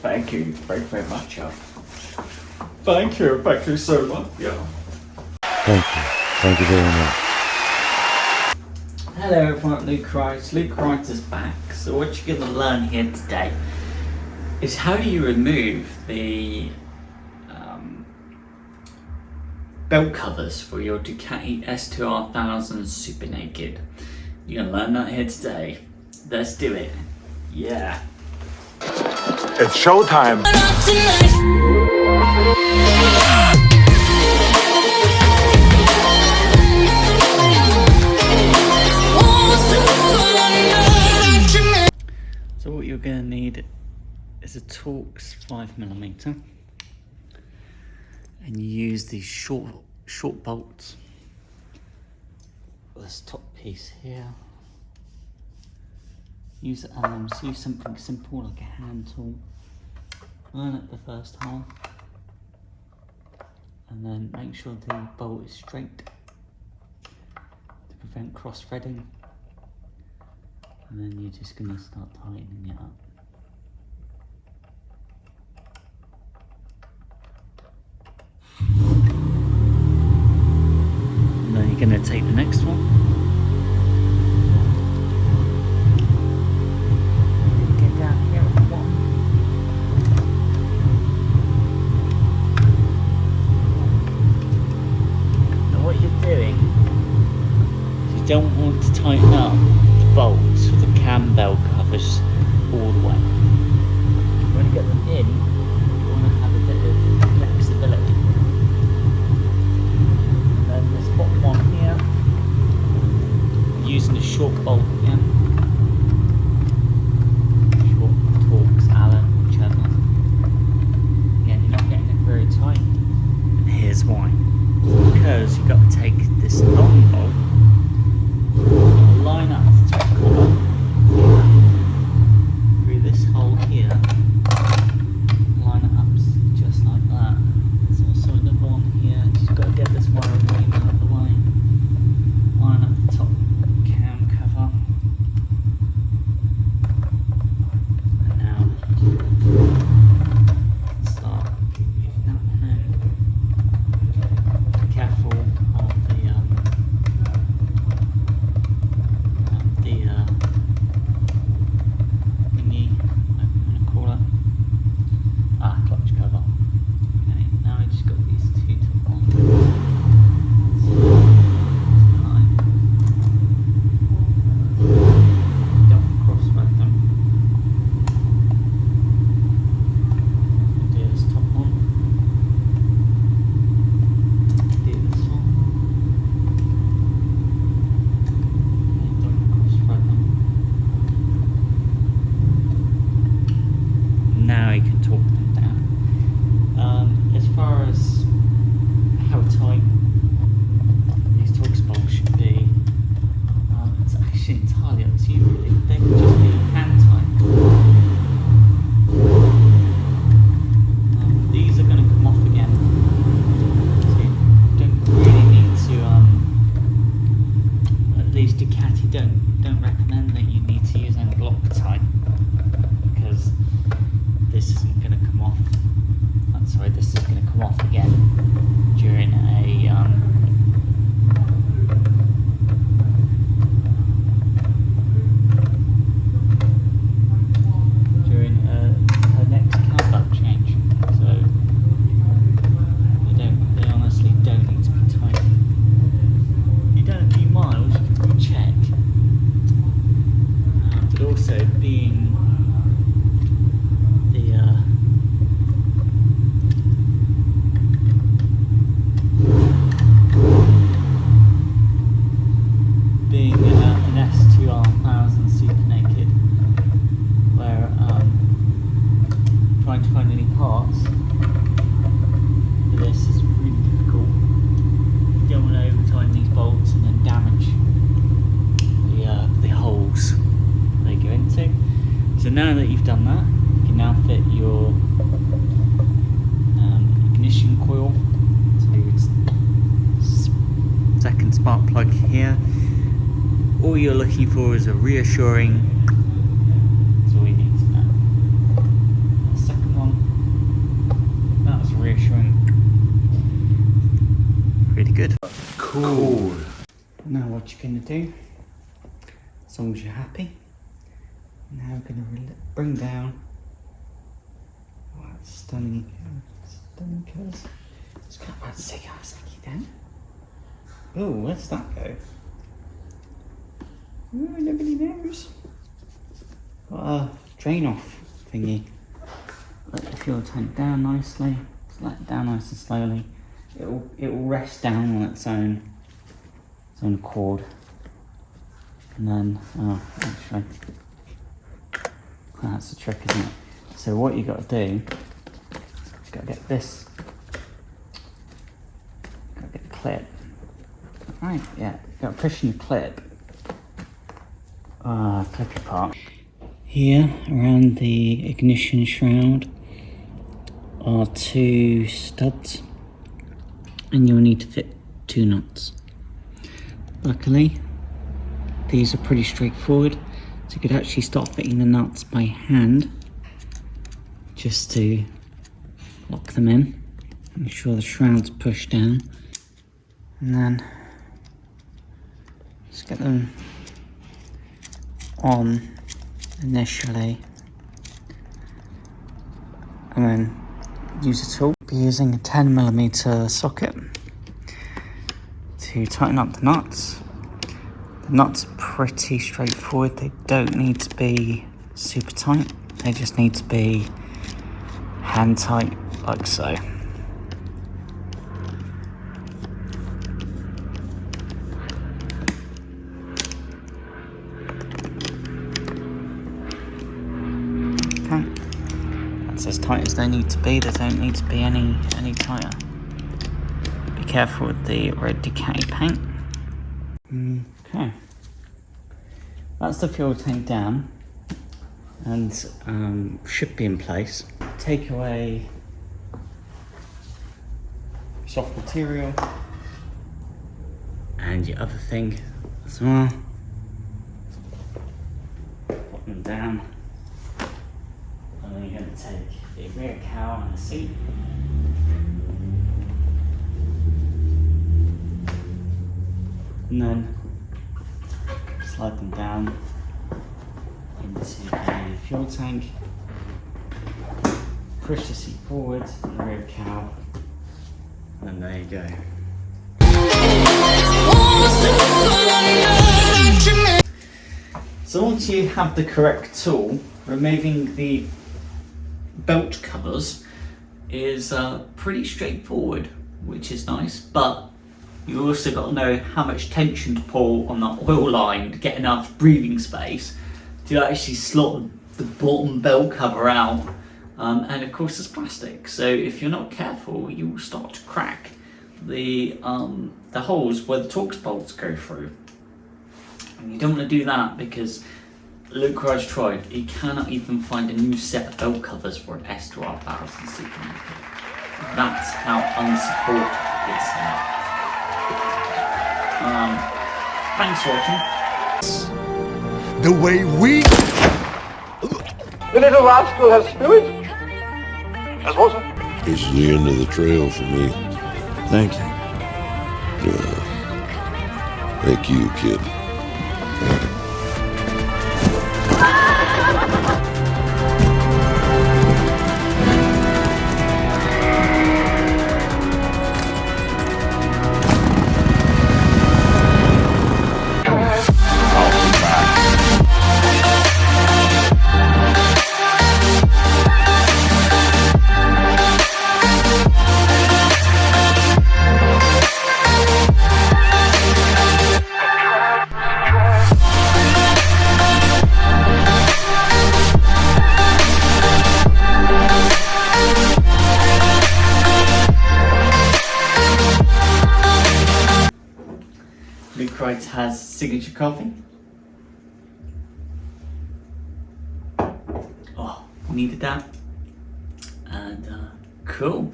Thank you very much. Thank you so much. Yeah. Thank you very much. Hello everyone, Luke Wright. Luke Wright is back. So what you're going to learn here today is how do you remove the belt covers for your Ducati S2R 1000 Super Naked. You're going to learn that here today. Let's do it. Yeah. It's showtime. So what you're going to need is a Torx 5mm, and you use these short bolts for this top piece here. Use something simple like a hand tool. Line up the first hole, and then make sure the bolt is straight to prevent cross threading. And then you're just going to start tightening it up. And then you're going to take the next one. Get down here at the bottom. Now what you're doing is you don't want to tighten up the bolts with the Cambelt covers all the way. You want to get them in, you want to have a bit of flexibility. And then this bottom one here, I'm using a short bolt again. Short Torx, Allen, whichever. Again, you're not getting it very tight. And here's why. Because you've got to take this long bolt, line up the top corner through this hole here, line it up just like that. There's also another one here, just got to get this wire ring out of the way. Line up the top cam cover. And now start moving that one in. Be careful of thingy, I'm going to call it, clutch cover. Okay, now I just got these two to on. Don't cross thread them. Do this top one. Do this one. Don't cross thread them. Now you can torque them down. As far as how tight these Torx bolts should be, it's actually entirely up to you really. They can just be hand tight. These are going to come off again, so you don't really need to, at least Ducati don't recommend that you need to use any Loctite, because this isn't going to come off. I'm sorry, this is going to come off again during a her next cambelt change. So they honestly don't need to be tight. You done a few miles, you can go check. But also being an S2R 1000 Super Naked, where trying to find any parts for this is really difficult. You don't want to over-tighten these bolts and then damage the holes they go into. So now that you've done that, you can now fit your ignition coil to its second spark plug here. All you're looking for is a reassuring, that's all you need to know. The second what you're going to do, as long as you're happy. Now we're going to bring down. Oh, that's stunning colours. It's kind of about to take our sticky down. Oh, where's that go? Oh, nobody knows. Got a drain off thingy. Let the fuel tank down nicely. Just let it down nice and slowly. It will rest down on its own accord. And then, actually, that's the trick, isn't it? So what you got to do, you've got to get this, got to get the clip. Right, yeah, you've got to push in the clip. Clippy part. Here, around the ignition shroud, are 2 studs, and you'll need to fit 2 nuts. Luckily, these are pretty straightforward, so you could actually start fitting the nuts by hand, just to lock them in, make sure the shroud's pushed down, and then just get them on initially, and then use a tool. Be using a 10mm socket to tighten up the nuts. The nuts are pretty straightforward. They don't need to be super tight. They just need to be hand tight, like so. Okay. That's as tight as they need to be. They don't need to be any tighter. Be careful with the red Ducati paint. Okay. That's the fuel tank down and should be in place. Take away soft material and your other thing as well. Put them down. And then you're going to take the rear cowl and the seat. And then slide them down into the fuel tank. Push the seat forward and the rear cowl. And there you go. So once you have the correct tool, removing the belt covers is pretty straightforward, which is nice, but you also got to know how much tension to pull on that oil line to get enough breathing space to actually slot the bottom belt cover out. And of course it's plastic, so if you're not careful you will start to crack the holes where the Torx bolts go through. And you don't want to do that because Luke has tried. He cannot even find a new set of belt covers for an S2R barrels in the supermarket. That's how unsupported it's now. Thanks for watching. The way we... The little rascal has fluid. Has water. This is the end of the trail for me. Thank you. Thank you, kid. Luke Wright has signature coffee. Oh, needed that. And cool.